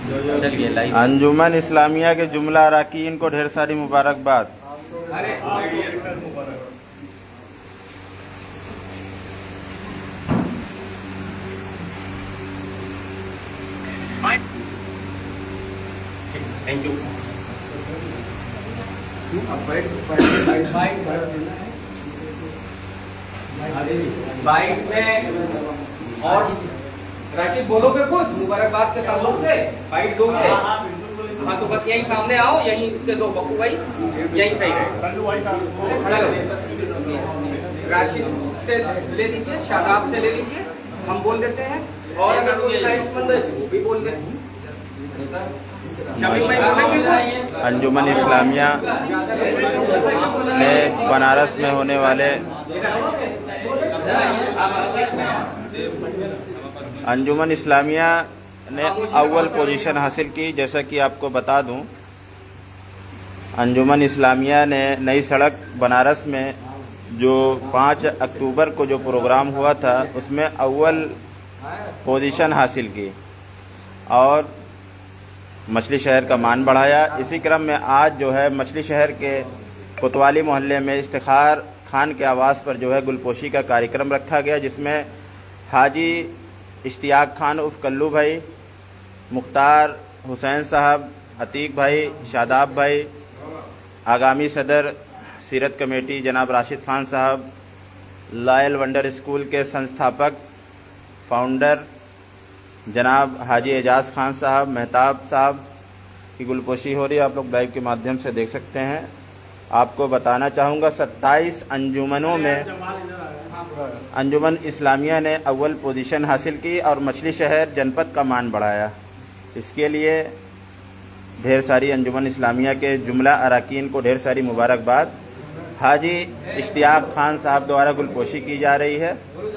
अंजुमन इस्लामिया के जुमला अरकान को ढेर सारी मुबारकबाद। Thank you. बाइक में और राशिद बोलोगे कुछ मुबारकबाद के ताल्लुक से? बाइट दोगे? हाँ तो बस यहीं सामने आओ, यहीं से दो बप्पू भाई, यहीं सही रहेगा। चलो राशिद से ले लीजिए, शादाब से ले लीजिए, हम बोल देते हैं। और अगर कोई ख्वाहिशमंद है वो भी बोल दे। अंजुमन इस्लामिया में बनारस में होने वाले अंजुमन इस्लामिया ने अव्वल पोजीशन हासिल की। जैसा कि आपको बता दूं, अंजुमन इस्लामिया ने नई सड़क बनारस में जो 5 अक्टूबर को जो प्रोग्राम हुआ था उसमें अव्वल पोजीशन हासिल की और मछली शहर का मान बढ़ाया। इसी क्रम में आज जो है मछली शहर के कोतवाली मोहल्ले में इफ्तिखार खान के आवास पर जो है गुलपोशी का कार्यक्रम रखा गया, जिसमें हाजी इश्तियाक खान उर्फ कल्लू भाई, मुख्तार हुसैन साहब, अतीक भाई, शादाब भाई, आगामी सदर सीरत कमेटी जनाब राशिद खान साहब, लॉयल वंडर स्कूल के संस्थापक फाउंडर जनाब हाजी एजाज खान साहब, मेहताब साहब की गुलपोशी हो रही है। आप लोग लाइव के माध्यम से देख सकते हैं। आपको बताना चाहूँगा 27 अंजुमनों में अंजुमन इस्लामिया ने अव्वल पोजीशन हासिल की और मछली शहर जनपद का मान बढ़ाया। इसके लिए ढेर सारी अंजुमन इस्लामिया के जुमला अरकान को ढेर सारी मुबारकबाद। हाजी इश्तियाक खान साहब द्वारा गुलपोशी की जा रही है।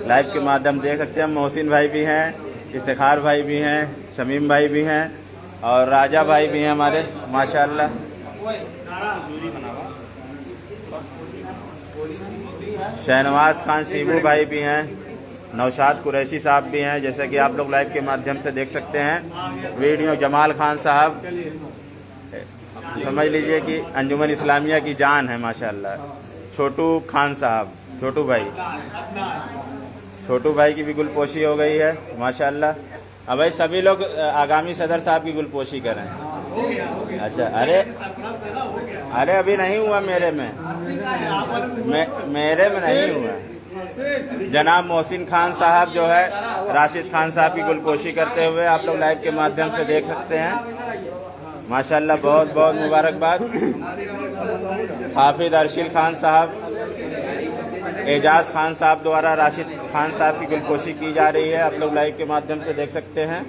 लाइव के माध्यम देख सकते हैं। मोहसिन भाई भी हैं, इफ्तिखार भाई भी हैं, शमीम भाई भी हैं और राजा भाई भी हैं हमारे, माशाअल्लाह। शहनवाज खान शिबू भाई भी हैं, नौशाद कुरैशी साहब भी हैं, जैसे कि आप लोग लाइव के माध्यम से देख सकते हैं। वीडियो जमाल खान साहब, समझ लीजिए कि अंजुमन इस्लामिया की जान है माशाअल्लाह। छोटू खान साहब, छोटू भाई की भी गुलपोशी हो गई है माशाअल्लाह। अब भाई सभी लोग आगामी सदर साहब की गुलपोशी करें। अच्छा, अरे अभी नहीं हुआ मेरे में नहीं हुआ। जनाब मोहसिन खान साहब जो है राशिद खान साहब की गुलपोशी करते हुए आप लोग लाइव के माध्यम से देख सकते हैं माशाअल्लाह। बहुत बहुत मुबारकबाद। हाफिज अरशिल खान साहब, एजाज खान साहब द्वारा राशिद खान साहब की गुलपोशी की जा रही है। आप लोग लाइव के माध्यम से देख सकते हैं।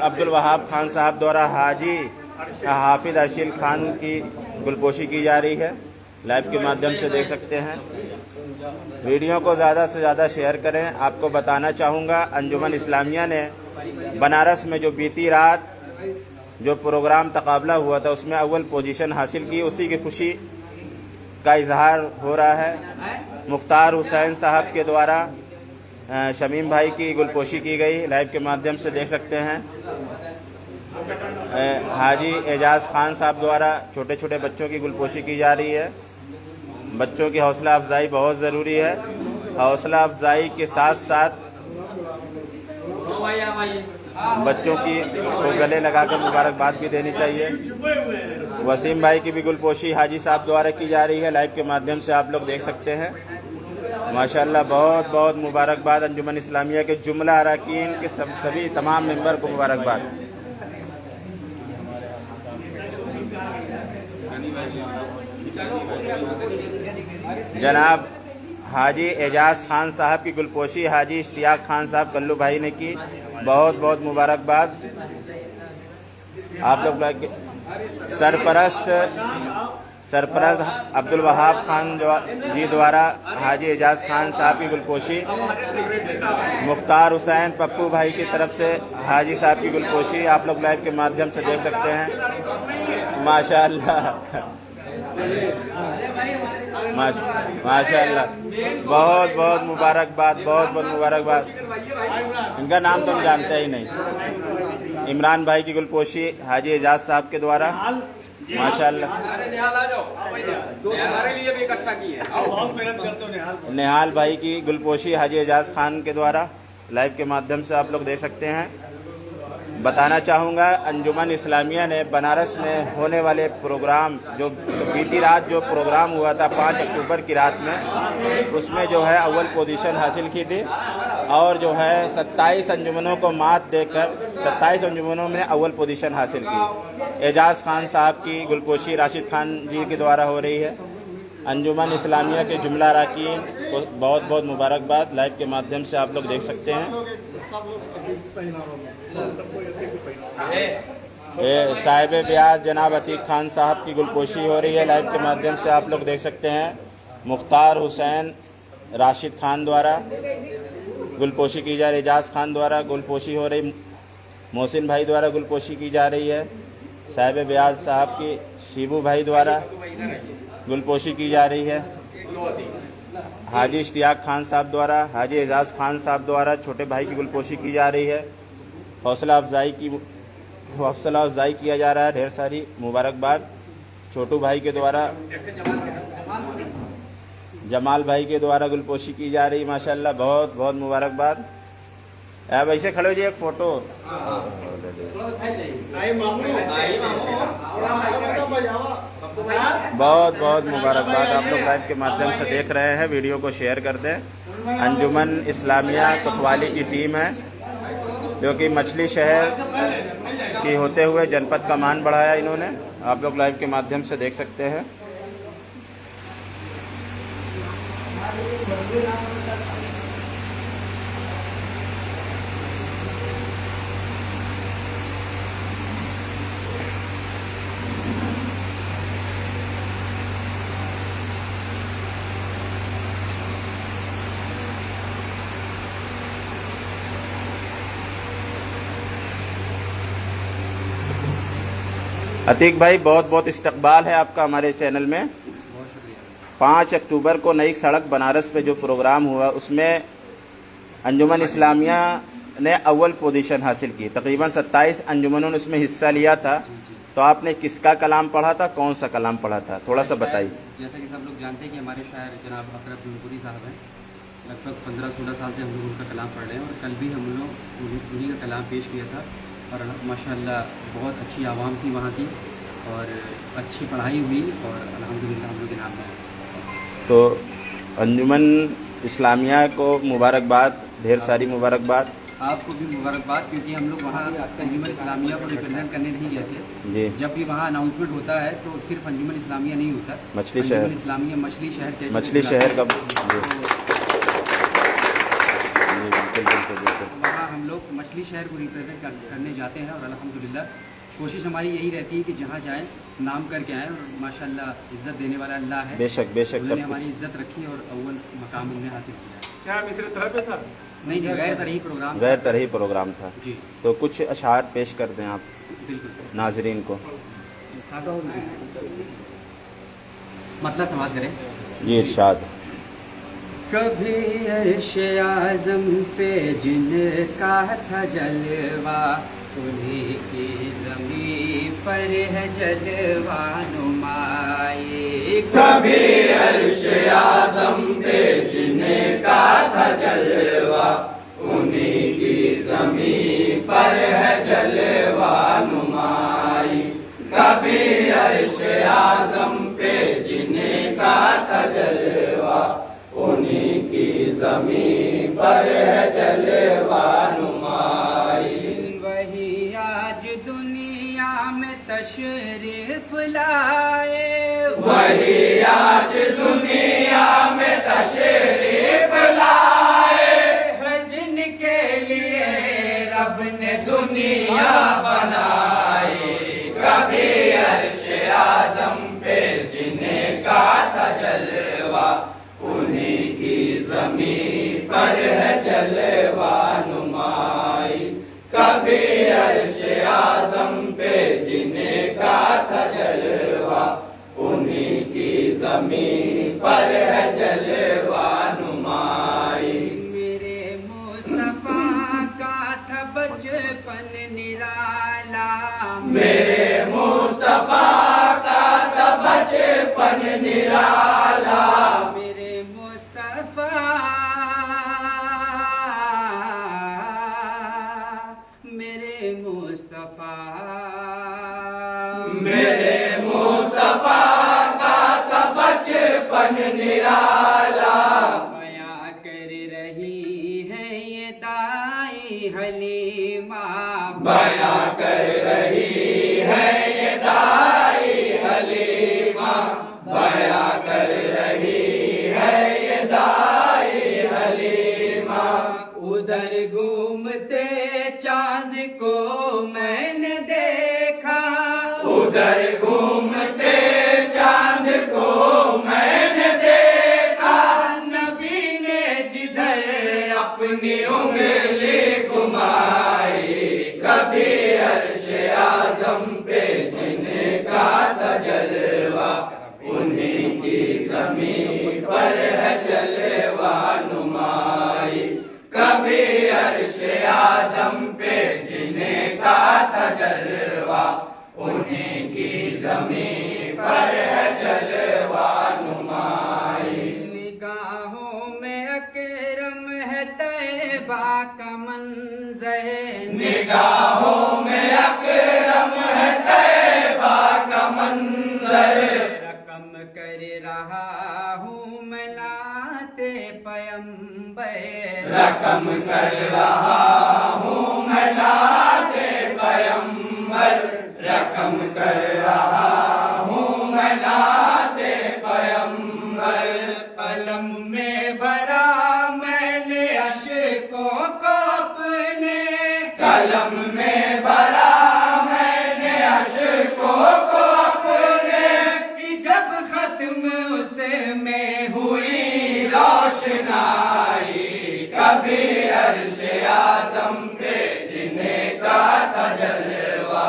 अब्दुल वहाब खान साहब द्वारा हाजी हाफिज अरशिल खान की गुलपोशी की जा रही है। लाइव के माध्यम से देख सकते हैं। वीडियो को ज़्यादा से ज़्यादा शेयर करें। आपको बताना चाहूँगा अंजुमन इस्लामिया ने बनारस में जो बीती रात जो प्रोग्राम तकाबला हुआ था उसमें अव्वल पोजीशन हासिल की, उसी की खुशी का इजहार हो रहा है। मुख्तार हुसैन साहब के द्वारा शमीम भाई की गुलपोशी की गई। लाइव के माध्यम से देख सकते हैं। हाजी एजाज खान साहब द्वारा छोटे छोटे बच्चों की गुलपोशी की जा रही है। बच्चों की हौसला अफजाई बहुत ज़रूरी है। हौसला अफजाई के साथ साथ बच्चों की को गले लगाकर मुबारकबाद भी देनी चाहिए। वसीम भाई की भी गुलपोशी हाजी साहब द्वारा की जा रही है। लाइव के माध्यम से आप लोग देख सकते हैं माशाअल्लाह। बहुत बहुत मुबारकबाद। अंजुमन इस्लामिया के जुमला अरकान के सभी तमाम मेंबर को मुबारकबाद। जनाब हाजी एजाज खान साहब की गुलपोशी हाजी इश्तियाक खान साहब कल्लू भाई ने की। बहुत बहुत मुबारकबाद। आप लोग सरपरस्त अब्दुल वहाब खान जी द्वारा हाजी एजाज खान साहब की गुलपोशी, मुख्तार हुसैन पप्पू भाई की तरफ से हाजी साहब की गुलपोशी आप लोग लाइव के माध्यम से देख सकते हैं माशाअल्लाह। माशाअल्लाह, बहुत बहुत मुबारकबाद, बहुत बहुत मुबारकबाद। इनका नाम तो हम जानते ही नहीं। इमरान भाई की गुलपोशी हाजी एजाज साहब के द्वारा माशाल्लाह। अरे निहाल आ जाओ, दो हमारे लिए भी इकट्ठा किए। बहुत मेहनत करते हो निहाल। निहाल भाई की गुलपोशी हाजी एजाज खान के द्वारा लाइव के माध्यम से आप लोग देख सकते हैं। बताना चाहूँगा अंजुमन इस्लामिया ने बनारस में होने वाले प्रोग्राम जो बीती रात जो प्रोग्राम हुआ था 5 अक्टूबर की रात में, उसमें जो है अव्वल पोजीशन हासिल की थी और जो है 27 अंजुमनों को मात देकर 27 अंजुमनों में अव्वल पोजीशन हासिल की। एजाज खान साहब की गुलपोशी राशिद खान जी के द्वारा हो रही है। अंजुमन इस्लामिया के जुमला अरकान को बहुत बहुत मुबारकबाद। लाइव के माध्यम से आप लोग देख सकते हैं। साहिब ब्याज जनाब अतीक खान साहब की गुलपोशी हो रही है। लाइव के माध्यम से आप लोग देख सकते हैं। मुख्तार हुसैन राशिद खान द्वारा गुलपोशी की जा रही, एजाज खान द्वारा गुलपोशी हो रही, मोहसिन भाई द्वारा गुलपोशी की जा रही है। साहिब ब्याज साहब की शिबू भाई द्वारा गुलपोशी की जा रही है। हाजी इश्तियाक खान साहब द्वारा, हाजी एजाज खान साहब द्वारा छोटे भाई की गुलपोशी की जा रही है। हौसला अफजाई किया जा रहा है। ढेर सारी मुबारकबाद। छोटू भाई के द्वारा, जमाल भाई के द्वारा गुलपोशी की जा रही, माशाल्लाह बहुत बहुत मुबारकबाद। अब ऐसे खड़े हो जी, एक फ़ोटो। बहुत बहुत मुबारकबाद। आप लोग लाइव के माध्यम से देख रहे हैं, वीडियो को शेयर कर दें। अंजुमन इस्लामिया कोतवाली की टीम है जो कि मछली शहर की होते हुए जनपद का मान बढ़ाया इन्होंने। आप लोग लाइव के माध्यम से देख सकते हैं। अतीक भाई बहुत बहुत इस्तकबाल है आपका हमारे चैनल में। 5 अक्टूबर को नई सड़क बनारस पे जो प्रोग्राम हुआ उसमें अंजुमन इस्लामिया ने अव्वल पोजीशन हासिल की। तकरीबन 27 अंजुमनों ने उसमें हिस्सा लिया था। तो आपने किसका कलाम पढ़ा था, कौन सा कलाम पढ़ा था, थोड़ा सा बताइए। जैसा कि सब लोग जानते हैं कि हमारे शायर जनाब अकरम बिनपुरी साहब हैं। लगभग 15-16 साल से हम लोग उनका कलाम पढ़ रहे हैं और कल भी हम लोग उन्हीं का कलाम पेश किया था और माशाल्लाह बहुत अच्छी आवाम थी वहाँ की और अच्छी पढ़ाई हुई और अल्हम्दुलिल्लाह हम लोग इनाम में। तो अंजुमन इस्लामिया को मुबारकबाद, ढेर सारी मुबारकबाद। आपको भी मुबारकबाद, क्योंकि हम लोग वहाँ अंजुमन इस्लामिया को रिप्रेजेंट करने नहीं गए थे जी। जब भी वहाँ अनाउंसमेंट होता है तो सिर्फ अंजुमन इस्लामिया नहीं होता, मछली शहर, इस्लामिया मछली शहर के मछली शहर का वहाँ हम लोग मछली शहर को रिप्रेजेंट करने जाते हैं और अल्हम्दुलिल्लाह कोशिश हमारी यही रहती है कि जहाँ जाएं नाम करके आएँ और माशाल्लाह इज्जत देने वाला अल्लाह है। बेशक बेशक उन्होंने सब हमारी इज्जत रखी और अव्वल मकाम उन्हें हासिल किया। क्या मिस्र तरह पे था? नहीं गैर तरही प्रोग्राम गैर तरही प्रोग्राम था जी। तो कुछ अशार पेश कर दें आप बिल्कुल नाजरीन को। मतलब समाज करें जी इरशाद। कभी अर्श आज़म पे जिनका था जलवा उन्हीं की ज़मीं पर है जलवा नुमाए। कभी अर्श आज़म पे जिनका था जलवा उन्हीं की ज़मीं पर है जलवा नुमाई। कभी अर्श आज़म पे जिनका था जलवा उन्हीं की ज़मीं पर है जलवा नुमाई। वही आज दुनिया में तशरीफ लाए, वही आज दुनिया में तशरीफ लाए है जिनके लिए रब ने दुनिया बनाई। कभी अर्श आज़म पे जिनका था जलवा उन्हीं की ज़मीं पर है जलवा नुमाई। कभी अर्श आज़म पे जिनका था जलवा उन्हीं की ज़मीं पर है जलवा नुमाई। मेरे मुस्तफा का था बचपन निराला मेरे मुस्तफा का था बचपन निराला, मेरे मुस्तफा, मेरे मुस्तफा, मेरे मुस्तफा का था बचपन निराला, बयां कर रही है ये दाई हलीमा, बयां कर रही है ये दाई हलीमा, बयां कर रही है ये दाई हलीमा। उधर घूमते चांद को मैंने देखा, उधर घूमते चांद को मैंने देखा, नबी ने जिधर अपनी उंगली घुमाई, कभी अर्श आज़म पे जिनका तजलवा, उन्हीं की ज़मीन पर है जलवा नुमाई, कभी अर्श आज़म पे जिनका तजलवा, उन्हीं की ज़मीन पर है जलवा नुमाई। निगाहों में अकरम है तैबा का मंजर, निगाहों में अकरम है तैबा का मंजर, रकम कर रहा हूँ मैं नाते पैगंबर, रकम कर रहा हूँ मैं नाते पैगंबर, रकम कर रहा हूँ मैं नाते पैगंबर। कलम में भरा मैंने अशकों को अपने, कलम में भरा मैंने अशकों को अपने, कि जब खत्म उसे में हुई रोशनाई, कभी अर्श आज़म पे जिनका तजलवा,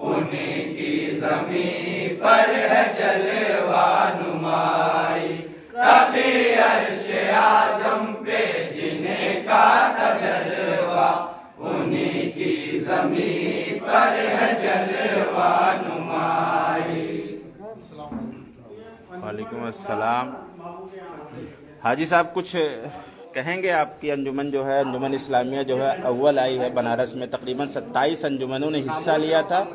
उन्हीं की ज़मीन पर है जलवा नुमाई, कभी अर्श आज़म पे जिनका तजलवा, उन्हीं की ज़मीन पर है जलवा नुमाई। वालेकुम अस्सलाम। हाजी साहब कुछ कहेंगे? आपकी अंजुमन जो है, अंजुमन इस्लामिया जो है अव्वल आई है बनारस में, तकरीबन 27 अंजुमनों ने हिस्सा लिया था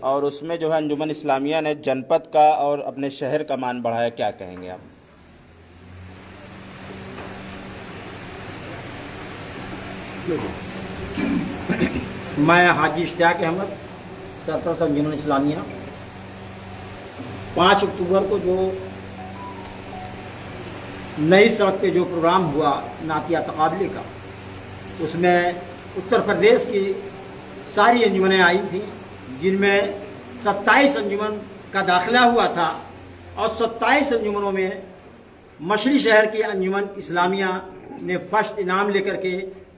और उसमें जो है अंजुमन इस्लामिया ने जनपद का और अपने शहर का मान बढ़ाया, क्या कहेंगे आप? मैं हाजी इश्तियाक अहमद, सरपरस्त अंजुमन इस्लामिया, 5 अक्टूबर को जो नई सड़क पे जो प्रोग्राम हुआ नातिया तकाबले का, उसमें उत्तर प्रदेश की सारी अंजुमनें आई थी, जिनमें 27 अंजुमन का दाखिला हुआ था और 27 अंजुमनों में मछली शहर की अंजुमन इस्लामिया ने फर्स्ट इनाम लेकर के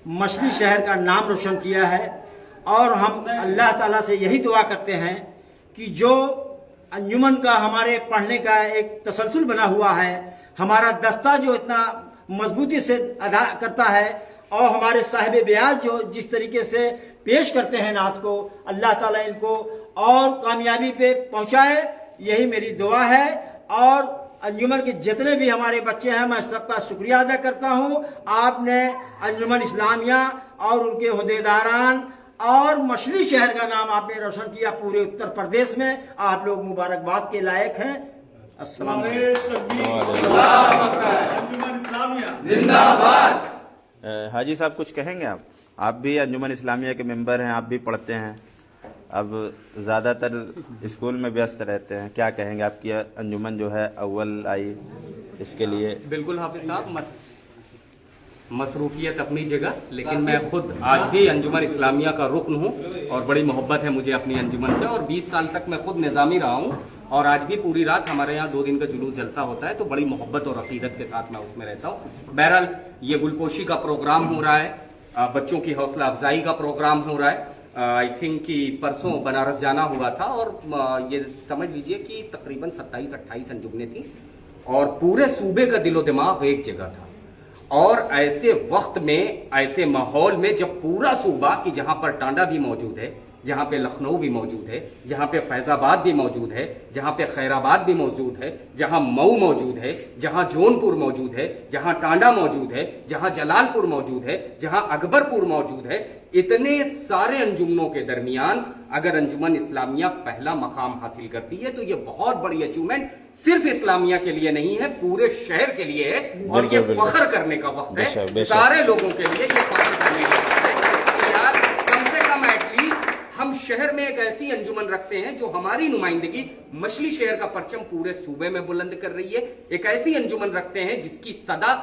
मछली शहर का नाम रोशन किया है। और हम अल्लाह ताला से यही दुआ करते हैं कि जो अंजुमन का हमारे पढ़ने का एक तसलसल बना हुआ है, हमारा दस्ता जो इतना मजबूती से अदा करता है और हमारे साहिब ब्याज जो जिस तरीके से पेश करते हैं नात को, अल्लाह ताला इनको और कामयाबी पे पहुंचाए, यही मेरी दुआ है। और अंजुमन के जितने भी हमारे बच्चे हैं, मैं सबका शुक्रिया अदा करता हूं। आपने अंजुमन इस्लामिया और उनके हुदेदारान और मछली शहर का नाम आपने रोशन किया पूरे उत्तर प्रदेश में, आप लोग मुबारकबाद के लायक हैं। अस्सलाम जिंदाबाद। हाजी साहब कुछ कहेंगे आप? आप भी अंजुमन इस्लामिया के मेंबर हैं, आप भी पढ़ते हैं, अब ज़्यादातर स्कूल में व्यस्त रहते हैं, क्या कहेंगे? आपकी अंजुमन जो है अव्वल आई, इसके लिए। बिल्कुल हाफिज साहब, मसरूफियत अपनी जगह, लेकिन मैं खुद आज भी अंजुमन इस्लामिया का रुकन हूँ और बड़ी मोहब्बत है मुझे अपनी अंजुमन से। और 20 साल तक मैं खुद निज़ामी रहा हूँ और आज भी पूरी रात हमारे यहाँ 2 दिन का जुलूस जलसा होता है, तो बड़ी मोहब्बत और अकीदत के साथ मैं उसमें रहता हूँ। बहरहाल ये गुलपोशी का प्रोग्राम हो रहा है, बच्चों की हौसला अफजाई का प्रोग्राम हो रहा है। आई थिंक कि परसों बनारस जाना हुआ था और ये समझ लीजिए कि तकरीबन 27-28 अंजुमनें थी और पूरे सूबे का दिलो दिमाग एक जगह था। और ऐसे वक्त में, ऐसे माहौल में, जब पूरा सूबा की जहां पर टांडा भी मौजूद है, जहां पे लखनऊ भी मौजूद है, जहां पे फैजाबाद भी मौजूद है, जहां पे खैराबाद भी मौजूद है, जहां मऊ मौजूद है, जहां जौनपुर मौजूद है, जहां टांडा मौजूद है, जहां जलालपुर मौजूद है, जहां अकबरपुर मौजूद है, इतने सारे अंजुमनों के दरमियान अगर अंजुमन इस्लामिया पहला मकाम हासिल करती है तो ये बहुत बड़ी अचीवमेंट सिर्फ इस्लामिया के लिए नहीं है, पूरे शहर के लिए है। और ये फख्र करने का वक्त है, सारे लोगों के लिए ये फख्र करने का वक्त है कि यार कम से कम एटलीस्ट हम शहर में एक ऐसी अंजुमन रखते हैं जो हमारी नुमाइंदगी मछली शहर का परचम पूरे सूबे में बुलंद कर रही है। एक ऐसी अंजुमन रखते हैं जिसकी सदा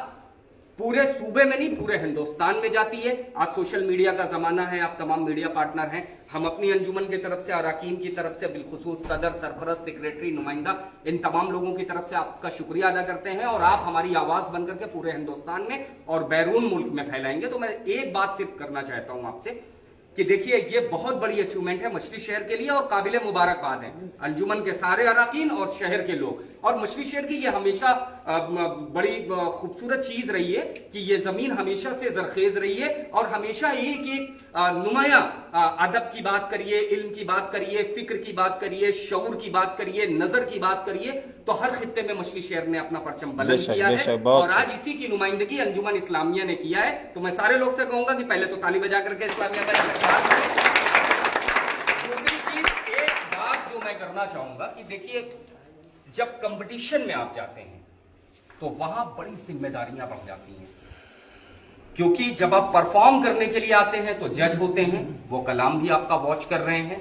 पूरे सूबे में नहीं पूरे हिंदुस्तान में जाती है। आज सोशल मीडिया का जमाना है, आप तमाम मीडिया पार्टनर हैं, हम अपनी अंजुमन की तरफ से, अरकान की तरफ से, बिलखुसूस सदर, सरपरस्त, सेक्रेटरी, नुमाइंदा, इन तमाम लोगों की तरफ से आपका शुक्रिया अदा करते हैं। और आप हमारी आवाज बनकर के पूरे हिंदुस्तान में और बैरून मुल्क में फैलाएंगे। तो मैं एक बात सिर्फ करना चाहता हूं आपसे कि देखिए ये बहुत बड़ी अचीवमेंट है मछली शहर के लिए और काबिल मुबारकबाद है अंजुमन के सारे अरकान और शहर के लोग। और मछली शहर की ये हमेशा बड़ी खूबसूरत चीज रही है कि ये जमीन हमेशा से जरखेज रही है और हमेशा एक एक नुमाया अदब की बात करिए, इल्म की बात करिए, फिक्र की बात करिए, शऊर की बात करिए, नजर की बात करिए, तो हर खित्ते में मछली शहर ने अपना परचम बुलंद किया है। और आज इसी की नुमाइंदगी अंजुमन इस्लामिया ने किया है। तो मैं सारे लोग से कहूंगा कि पहले तो ताली बजा करके इस्लामिया का दूसरी चीज, एक बात जो मैं करना चाहूंगा कि देखिए जब कंपटीशन में आप जाते हैं तो वहां बड़ी जिम्मेदारियां बढ़ जाती हैं, क्योंकि जब आप परफॉर्म करने के लिए आते हैं तो जज होते हैं, वो कलाम भी आपका वॉच कर रहे हैं,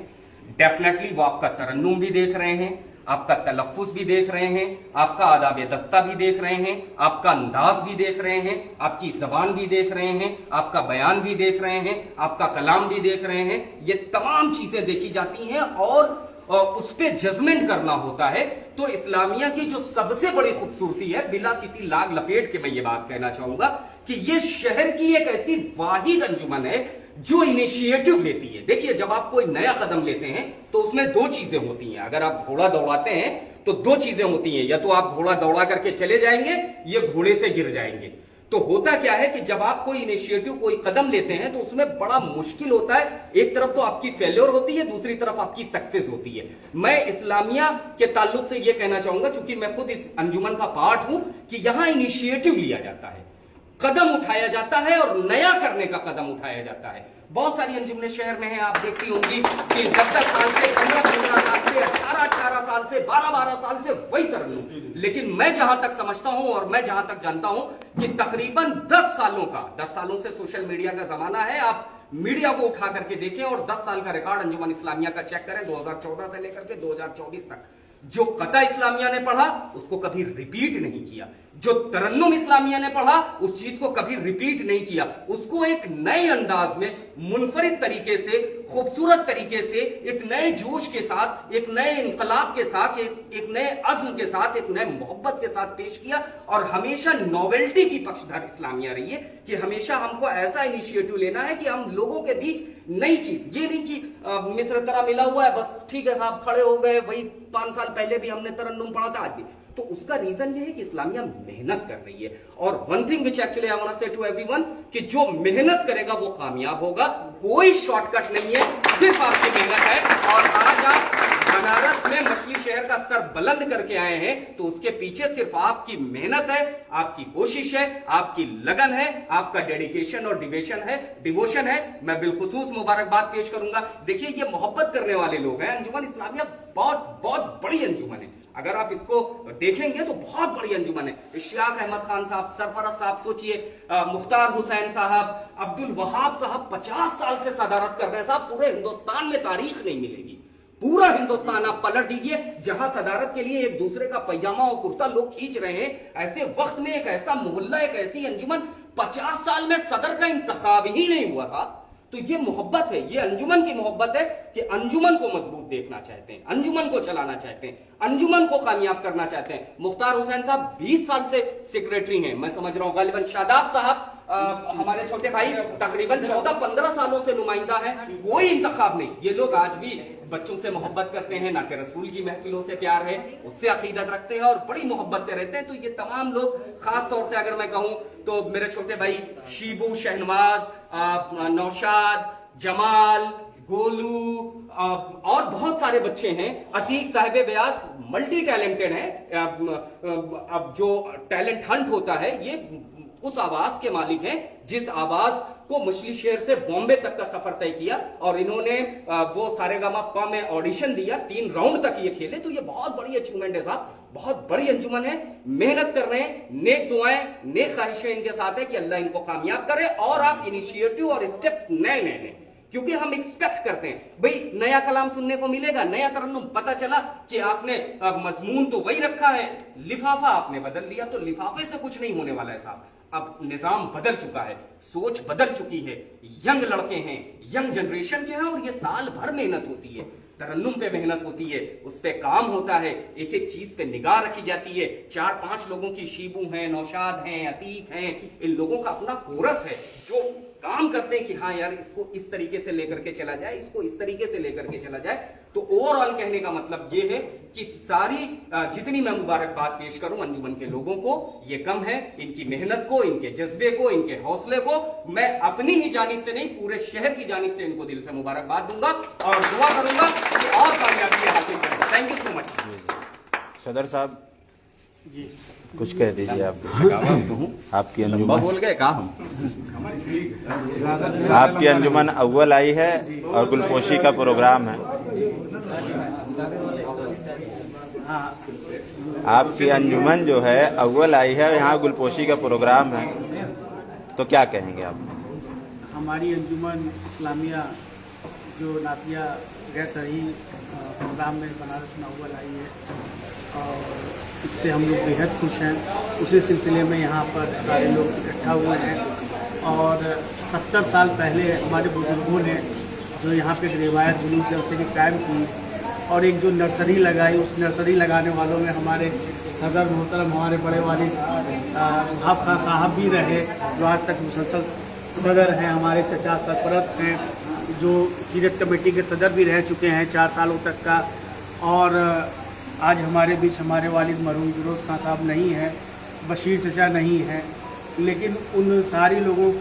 डेफिनेटली वो आपका तरन्नुम भी देख रहे हैं, आपका तलफ्फुज भी देख रहे हैं, आपका आदाब दस्ता भी देख रहे हैं, आपका अंदाज भी देख रहे हैं, आपकी जबान भी देख रहे हैं, आपका बयान भी देख रहे हैं, आपका कलाम भी देख रहे हैं। ये तमाम चीजें देखी जाती हैं और उस पर जजमेंट करना होता है। तो इस्लामिया की जो सबसे बड़ी खूबसूरती है, बिला किसी लाग लपेट के मैं ये बात कहना चाहूंगा कि ये शहर की एक ऐसी वाहिद अंजुमन है जो इनिशिएटिव लेती है। देखिए जब आप कोई नया कदम लेते हैं तो उसमें दो चीजें होती हैं। अगर आप घोड़ा दौड़ाते हैं तो दो चीजें होती हैं, या तो आप घोड़ा दौड़ा करके चले जाएंगे या घोड़े से गिर जाएंगे। तो होता क्या है कि जब आप कोई इनिशिएटिव, कोई कदम लेते हैं तो उसमें बड़ा मुश्किल होता है। एक तरफ तो आपकी फेल्योर होती है, दूसरी तरफ आपकी सक्सेस होती है। मैं इस्लामिया के ताल्लुक से यह कहना चाहूंगा, चूंकि मैं खुद इस अंजुमन का पार्ट हूं, कि यहां इनिशिएटिव लिया जाता है, कदम उठाया जाता है और नया करने का कदम उठाया जाता है। बहुत सारी अंजुमनें शहर में हैं, आप देखती होंगी कि 10-10 साल से, 15-15 साल से, 18-18 साल से, 12-12 साल से वही तरन्नुम। लेकिन मैं जहां तक समझता हूं और मैं जहां तक जानता हूं कि तकरीबन 10 सालों से सोशल मीडिया का जमाना है। आप मीडिया को उठा करके देखें और 10 साल का रिकॉर्ड अंजुमन इस्लामिया का चेक करें, 2014 से लेकर के 2024 तक। जो कता इस्लामिया ने पढ़ा उसको कभी रिपीट नहीं किया, जो तरन्नुम इस्लामिया ने पढ़ा उस चीज को कभी रिपीट नहीं किया, उसको एक नए अंदाज में, मुनफरिद तरीके से, खूबसूरत तरीके से, एक नए जोश के साथ, एक नए इनकलाब के साथ, एक नए अज़्म के साथ, एक नए मोहब्बत के साथ पेश किया। और हमेशा नॉवेल्टी की पक्षधर इस्लामिया रही है कि हमेशा हमको ऐसा इनिशिएटिव लेना है कि हम लोगों के बीच नई चीज, ये नहीं कि मिस्र तरह मिला हुआ है, बस ठीक है साहब खड़े हो गए, वही 5 साल पहले भी हमने तरन्नुम पढ़ा था आज भी। तो उसका रीजन ये है कि इस्लामिया मेहनत कर रही है। और one thing which actually I want to say to everyone कि जो मेहनत करेगा वो कामयाब होगा। कोई शॉर्टकट नहीं है, सिर्फ आपकी मेहनत है। और आज आप बनारस में मछली शहर का सर बुलंद करके आए हैं तो उसके पीछे सिर्फ आपकी मेहनत है, आपकी कोशिश है, आपकी लगन है, आपका डेडिकेशन और डिवोशन है। मैं बिलखुसूस मुबारकबाद पेश करूंगा। देखिए ये मोहब्बत करने वाले लोग हैं। अंजुमन इस्लामिया बहुत बड़ी अंजुमन है। अगर आप इसको देखेंगे तो बहुत बड़ी अंजुमन है। इश्तियाक अहमद खान साहब, सरफराज साहब, सोचिए मुख्तार हुसैन साहब, अब्दुल वहाब साहब 50 साल से सदारत कर रहे हैं। साहब पूरे हिंदुस्तान में तारीख नहीं मिलेगी, पूरा हिंदुस्तान आप पलट दीजिए, जहां सदारत के लिए एक दूसरे का पैजामा और कुर्ता लोग खींच रहे हैं, ऐसे वक्त में एक ऐसा मोहल्ला, एक ऐसी अंजुमन, 50 साल में सदर का इंतखाब ही नहीं हुआ था। तो ये मोहब्बत है, ये अंजुमन की मोहब्बत है कि अंजुमन को मजबूत देखना चाहते हैं, अंजुमन को चलाना चाहते हैं, अंजुमन को कामयाब करना चाहते हैं। मुख्तार हुसैन साहब 20 साल से सेक्रेटरी हैं, मैं समझ रहा हूं। गालिबन शादाब साहब हमारे छोटे भाई तकरीबन 14-15 सालों से नुमाइंदा है। कोई इंतखाब नहीं। ये लोग आज भी बच्चों से मोहब्बत करते हैं, नाते रसूल की महफिलों से प्यार है, उससे अकीदत रखते हैं और बड़ी मोहब्बत से रहते हैं। तो ये तमाम लोग, खास तौर से अगर मैं कहूं तो मेरे छोटे भाई शीबू, शहनवाज, नौशाद, जमाल, गोलू और बहुत सारे बच्चे हैं। अतीक साहिब व्यास मल्टी टैलेंटेड है। अब जो टैलेंट हंट होता है ये उस आवाज के मालिक हैं जिस आवाज को मछली शहर से बॉम्बे तक का सफर तय किया, और इन्होंने वो सारेगामा में ऑडिशन दिया, 3 राउंड तक ये खेले। तो ये बहुत बड़ी अचीवमेंट है साहब, बहुत बड़ी अंजुमन है, मेहनत कर रहे हैं, नेक दुआएं नेक ख्वाहिशें इनके साथ है कि अल्लाह इनको कामयाब करे। और आप इनिशिएटिव और स्टेप्स नए नए लें, क्योंकि हम एक्सपेक्ट करते हैं भाई नया कलाम सुनने को मिलेगा, नया तरन्नुम। पता चला कि आपने मजमून तो वही रखा है, लिफाफा आपने बदल दिया, तो लिफाफे से कुछ नहीं होने वाला है साहब। अब निजाम बदल चुका है, सोच बदल चुकी है, यंग लड़के हैं, यंग जनरेशन के हैं, और ये साल भर मेहनत होती है, तरन्नुम पे मेहनत होती है, उस पे काम होता है, एक एक चीज पे निगाह रखी जाती है। 4-5 लोगों की, शीबू हैं, नौशाद हैं, अतीक हैं, इन लोगों का अपना कोरस है जो काम करते हैं कि हाँ यार इसको इस तरीके से लेकर के चला जाए, इसको इस तरीके से लेकर के चला जाए। तो ओवरऑल कहने का मतलब ये है कि सारी जितनी मैं मुबारकबाद पेश करूं अंजुमन के लोगों को, ये कम है। इनकी मेहनत को, इनके जज्बे को, इनके हौसले को मैं अपनी ही जानिब से नहीं पूरे शहर की जानिब से इनको दिल से मुबारकबाद दूंगा और दुआ करूंगा कि और कामयाबी हासिल करें। Thank you so much. सदर साहब जी कुछ कह दीजिए आप। आपकी अंजुमन बोल गए कहा हम आपकी अंजुमन अव्वल आई है और गुलपोशी का प्रोग्राम है। आपकी अंजुमन जो है अव्वल आई है, यहाँ गुलपोशी का प्रोग्राम है, तो क्या कहेंगे आप? हमारी अंजुमन इस्लामिया जो नातिया गैर तरही प्रोग्राम में बनारस में अव्वल आई है और इससे हम लोग बेहद खुश हैं। उसी सिलसिले में यहाँ पर सारे लोग इकट्ठा हुए हैं और 70 साल पहले हमारे बुजुर्गों ने जो यहाँ पे एक रिवायत जुलूस जलसे की कायम की और एक जो नर्सरी लगाई, उस नर्सरी लगाने वालों में हमारे सदर मोहतरम हमारे बड़े वालिद वहाब खान साहब भी रहे, जो आज तक मुसलसल सदर हैं। हमारे चचा सरपरस्त हैं जो सीरत कमेटी के सदर भी रह चुके हैं 4 सालों तक का। और आज हमारे बीच हमारे वालिद मरहूम फिरोज़ खान साहब नहीं हैं, बशीर चचा नहीं हैं, लेकिन उन सारे लोगों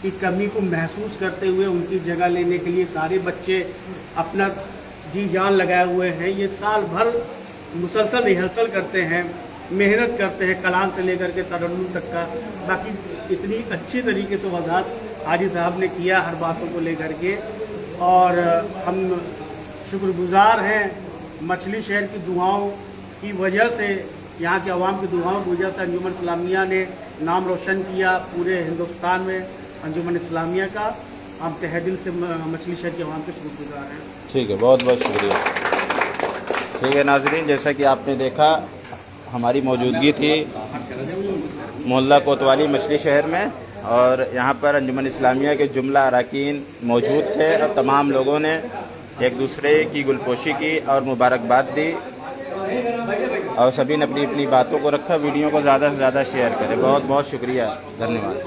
की कमी को महसूस करते हुए उनकी जगह लेने के लिए सारे बच्चे अपना जी जान लगाए हुए हैं। ये साल भर मुसलसल रिहर्सल करते हैं, मेहनत करते हैं, कलाम से लेकर के तरन्नुम तक का। बाकी इतनी अच्छी तरीके से वजाहत हाजी साहब ने किया हर बातों को लेकर के, और हम शुक्रगुजार हैं मछली शहर की दुआओं की वजह से, यहाँ के अवाम की दुआओं की वजह से अंजुमन इस्लामिया ने नाम रोशन किया पूरे हिंदुस्तान में। अंजुमन इस्लामिया का हम तहे दिल से मछली शहर के अवाम के शुक्रगुजार हैं। ठीक है, बहुत बहुत शुक्रिया। ठीक है नाज़रीन, जैसा कि आपने देखा हमारी मौजूदगी थी मोहल्ला कोतवाली मछली शहर में, और यहाँ पर अंजुमन इस्लामिया के जुमला अरकान मौजूद थे और तमाम लोगों ने एक दूसरे की गुलपोशी की और मुबारकबाद दी, और सभी ने अपनी अपनी बातों को रखा। वीडियो को ज़्यादा से ज़्यादा शेयर करें। बहुत बहुत शुक्रिया, धन्यवाद।